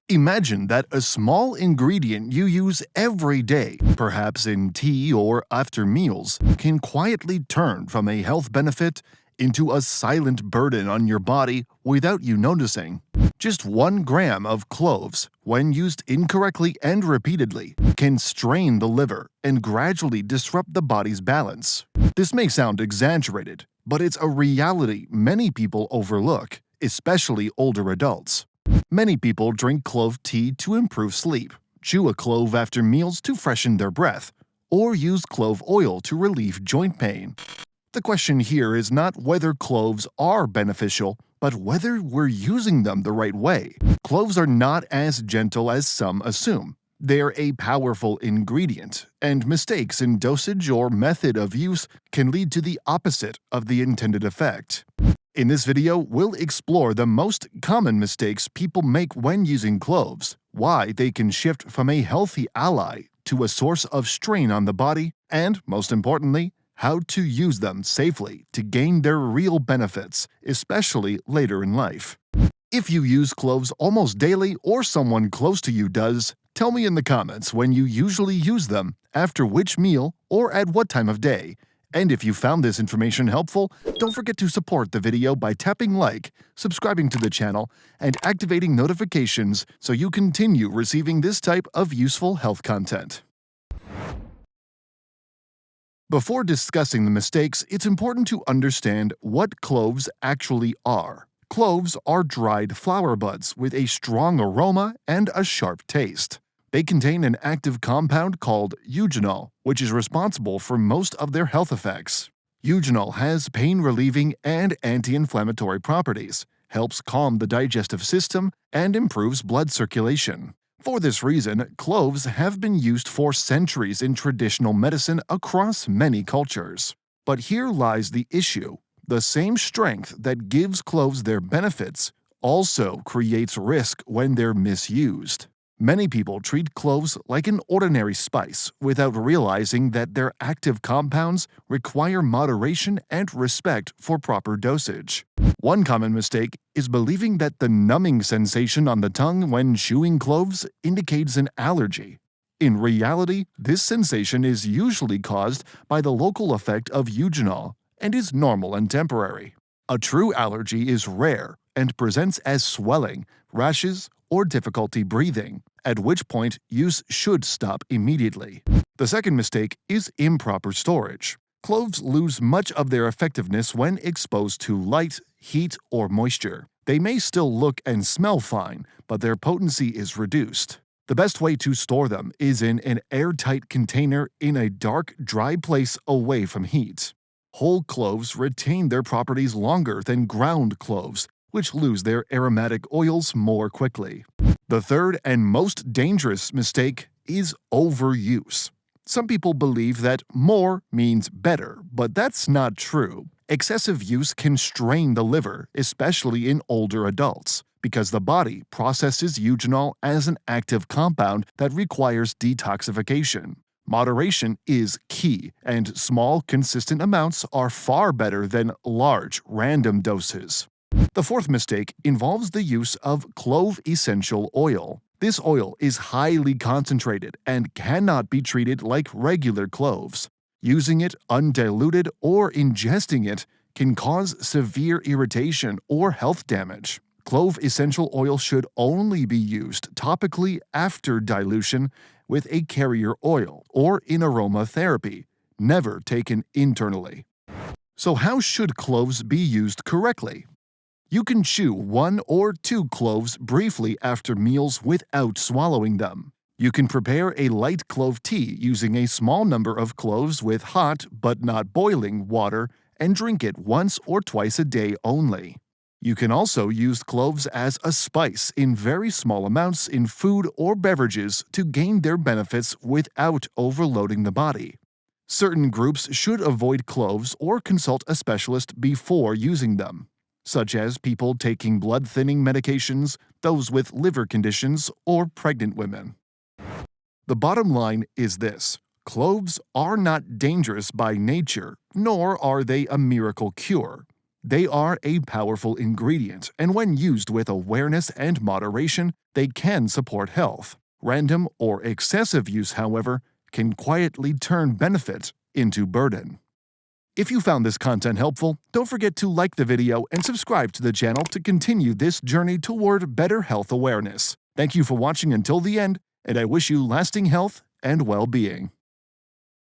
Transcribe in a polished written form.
Imagine that a small ingredient you use every day, perhaps in tea or after meals, can quietly turn from a health benefit into a silent burden on your body without you noticing. Just 1 gram of cloves, when used incorrectly and repeatedly, can strain the liver and gradually disrupt the body's balance. This may sound exaggerated, but it's a reality many people overlook, especially older adults. Many people drink clove tea to improve sleep, chew a clove after meals to freshen their breath, or use clove oil to relieve joint pain. The question here is not whether cloves are beneficial, but whether we're using them the right way. Cloves are not as gentle as some assume. They're a powerful ingredient, and mistakes in dosage or method of use can lead to the opposite of the intended effect. In this video, we'll explore the most common mistakes people make when using cloves, why they can shift from a healthy ally to a source of strain on the body, and, most importantly, how to use them safely to gain their real benefits, especially later in life. If you use cloves almost daily or someone close to you does, tell me in the comments when you usually use them, after which meal, or at what time of day. And if you found this information helpful, don't forget to support the video by tapping like, subscribing to the channel, and activating notifications so you continue receiving this type of useful health content. Before discussing the mistakes, it's important to understand what cloves actually are. Cloves are dried flower buds with a strong aroma and a sharp taste. They contain an active compound called eugenol, which is responsible for most of their health effects. Eugenol has pain-relieving and anti-inflammatory properties, helps calm the digestive system, and improves blood circulation. For this reason, cloves have been used for centuries in traditional medicine across many cultures. But here lies the issue. The same strength that gives cloves their benefits also creates risk when they're misused. Many people treat cloves like an ordinary spice without realizing that their active compounds require moderation and respect for proper dosage. One common mistake is believing that the numbing sensation on the tongue when chewing cloves indicates an allergy. In reality, this sensation is usually caused by the local effect of eugenol and is normal and temporary. A true allergy is rare and presents as swelling, rashes, or difficulty breathing, at which point use should stop immediately. The second mistake is improper storage. Cloves lose much of their effectiveness when exposed to light, heat, or moisture. They may still look and smell fine, but their potency is reduced. The best way to store them is in an airtight container in a dark, dry place away from heat. Whole cloves retain their properties longer than ground cloves, which lose their aromatic oils more quickly. The third and most dangerous mistake is overuse. Some people believe that more means better, but that's not true. Excessive use can strain the liver, especially in older adults, because the body processes eugenol as an active compound that requires detoxification. Moderation is key, and small, consistent amounts are far better than large, random doses. The fourth mistake involves the use of clove essential oil. This oil is highly concentrated and cannot be treated like regular cloves. Using it undiluted or ingesting it can cause severe irritation or health damage. Clove essential oil should only be used topically after dilution with a carrier oil or in aromatherapy, never taken internally. So how should cloves be used correctly? You can chew 1 or 2 cloves briefly after meals without swallowing them. You can prepare a light clove tea using a small number of cloves with hot but not boiling water and drink it once or twice a day only. You can also use cloves as a spice in very small amounts in food or beverages to gain their benefits without overloading the body. Certain groups should avoid cloves or consult a specialist before using them, such as people taking blood-thinning medications, those with liver conditions, or pregnant women. The bottom line is this: cloves are not dangerous by nature, nor are they a miracle cure. They are a powerful ingredient, and when used with awareness and moderation, they can support health. Random or excessive use, however, can quietly turn benefit into burden. If you found this content helpful, don't forget to like the video and subscribe to the channel to continue this journey toward better health awareness. Thank you for watching until the end, and I wish you lasting health and well-being.